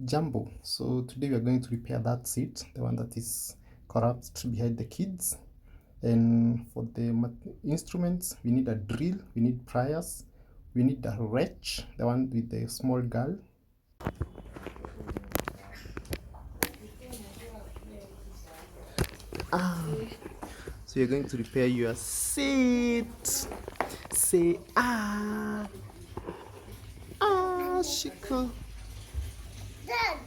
Jumbo. So today we are going to repair that seat, the one that is corrupt behind the kids. And for the instruments, we need a drill, we need pliers, we need a wrench, the one with the small girl. So you're going to repair your seat. Say Shiko. Dad.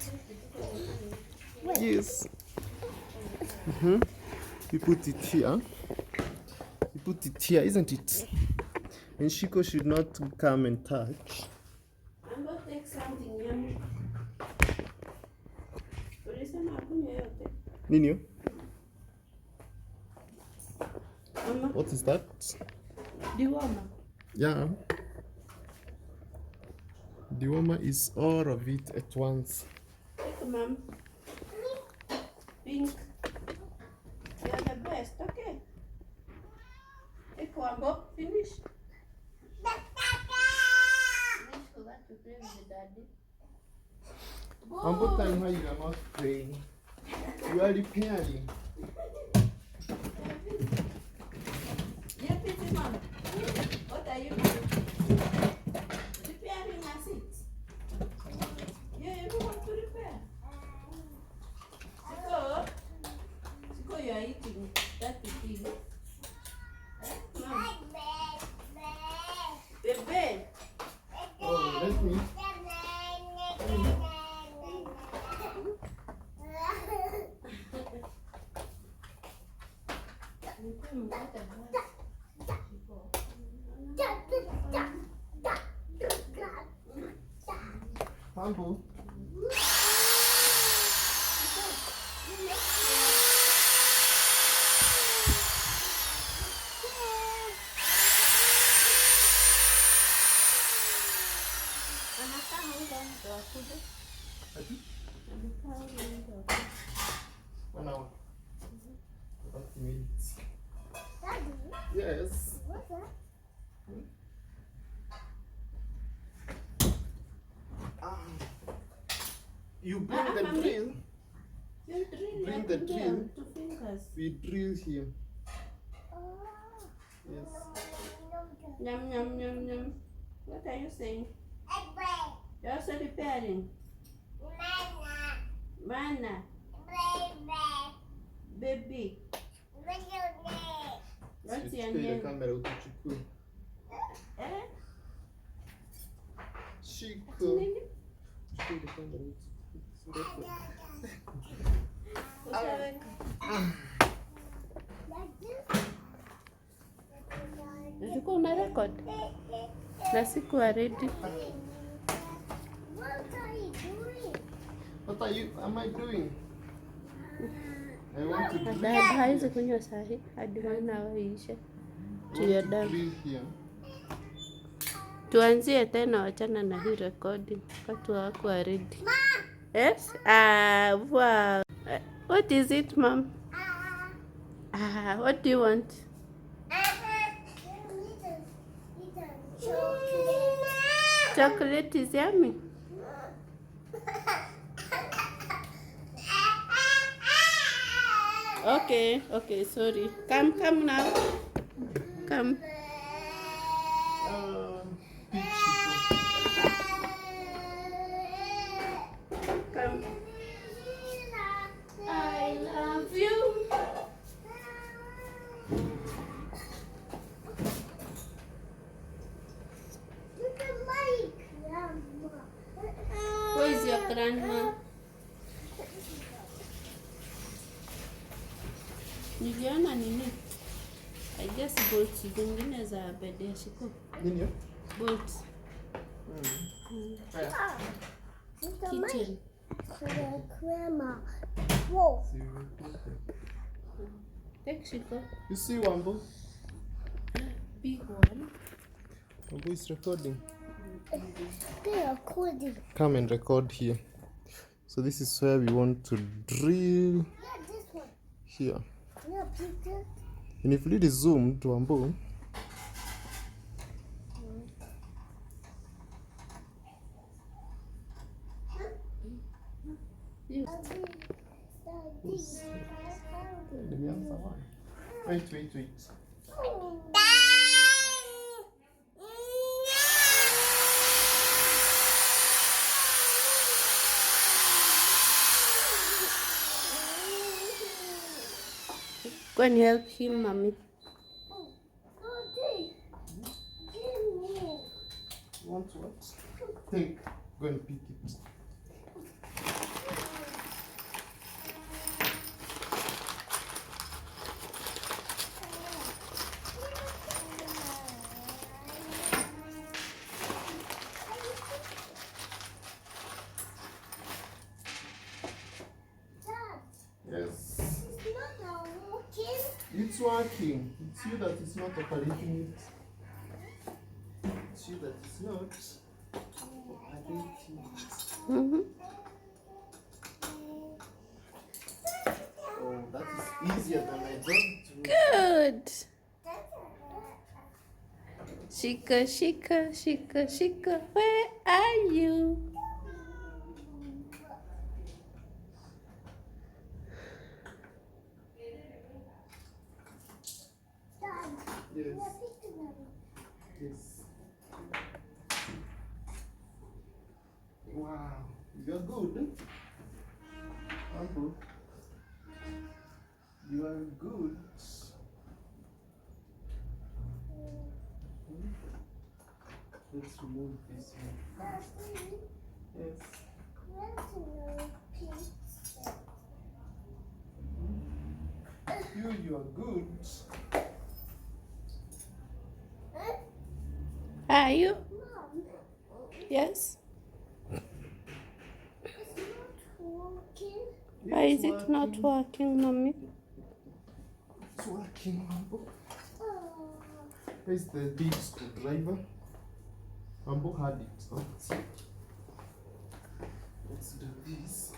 Yes. You put it here. You put it here, isn't it? And Shiko should not come and touch. I'm going to take something yummy. Nino, Mama, what is that? dewormer. Yeah. The warmer is all of it at once. Take mom. Pink. You're the best, okay? Take one, Bob. Finish. Finish, forgot to play with the daddy. And what time how you are not praying? You are repairing. Yeah, pretty mom. What are you doing? Repairing a seat. Yeah, you want to repair. Siko, you are eating. That's the thing. Mom. Bebe. Oh, let me. Bamboo. One hour. 30 minutes. Yes. You bring the drill. You drill. Bring the drill. 2 fingers. We drill here. Yes. Yum, yum, yum, yum. What are you saying? You're also repairing. Mana. Baby. What's your Chukue ile name? kamera utuchukue. Eh? Shiko. Nini? Chukue ile kamera utuchukue. Utaweka. Ulikuwa una record? Na sikuwa ready. What am I doing? I want to drill. Dad haizi kunywa sahi hadi wana waishe. Drill here. Tuanzie tena, wachana na hii recording. Watu hawakuwa ready. Yes? Wow. What is it, mom? What do you want? Chocolate is yummy. Okay, sorry. Come now. Come. Big Shiko. Come. I love you. Where is your grandma? Niliona nini? I guess bolts zingine za bed ya Shiko. Nini? Bolts. Kitchen. Grandma. Whoa. Take Shiko. You see Wambo? Big one. Wambo is recording. They're recording. Come and record here. So this is where we want to drill Yeah, this one. here. Yeah, Peter. And if you really zoom to Wambo, Nimeanza wapi? Wait. Go and help him, mommy. You want what? Take. Go and pick it. Yes. It's working. It's you that is not operating it. It's you that is not operating it. Mm-hmm. Oh, that is easier than I thought. Good. Shika, where are you? Yes. Yes. Wow. You're good. Uncle. You are good. Let's remove this one. Yes. You are good. Are you? Yes. Why is it not working, mommy? It's working, Mambo. Where's the big screwdriver? Mambo had it. Let's do this.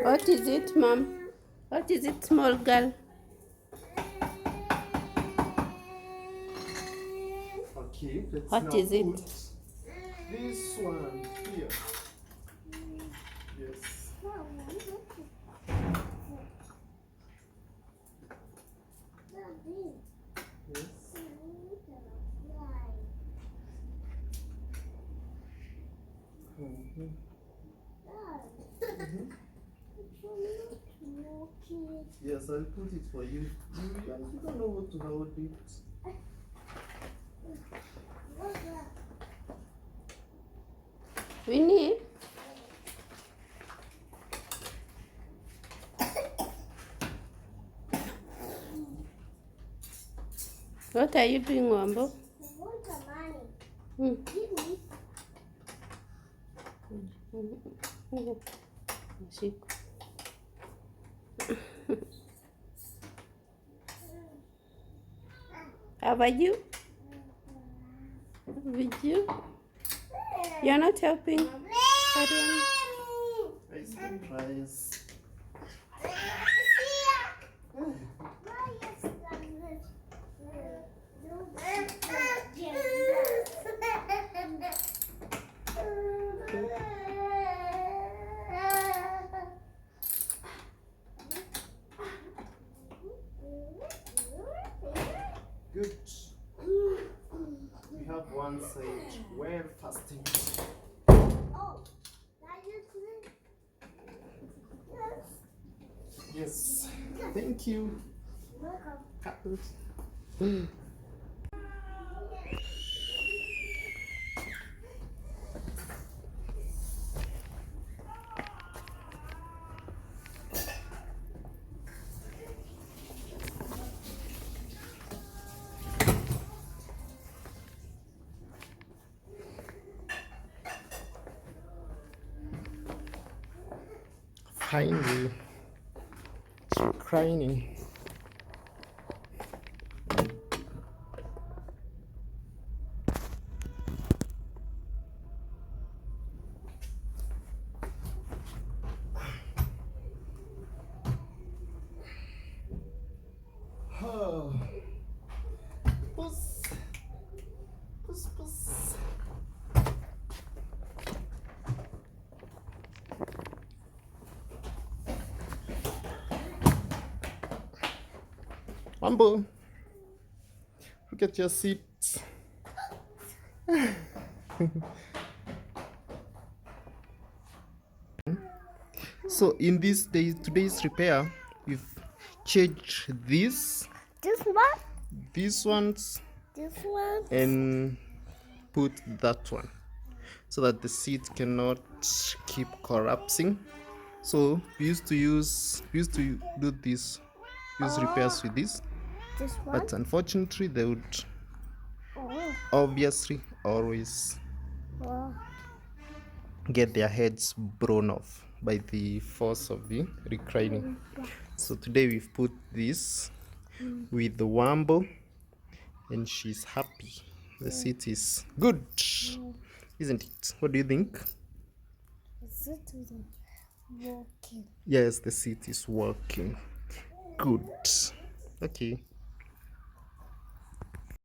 What is it, mom? What is it, small girl? Okay, let's What now is it? put this one here. Yes. Yes. Mm-hmm. Yes, I'll put it for you. You don't know what to hold it. Winnie? What are you doing, Wambo? Shika. How about you? With you? You're not helping? Ariana? Ice cream fries. Good. We have one side well fasting. Yes. Thank you. Finally, it's reclining. Wambo, look at your seat. So in today's repair, we've changed This one, these ones, this one. and put that one, so that the seat cannot keep collapsing. So we used to do this, use repairs with this, This one. but unfortunately they would Oh, obviously always oh. get their heads blown off by the force of the reclining. So today we've put this with the Wambo, and she's happy. The seat is good, isn't it? What do you think? Is it walking? Yes, the seat is working good. Okay.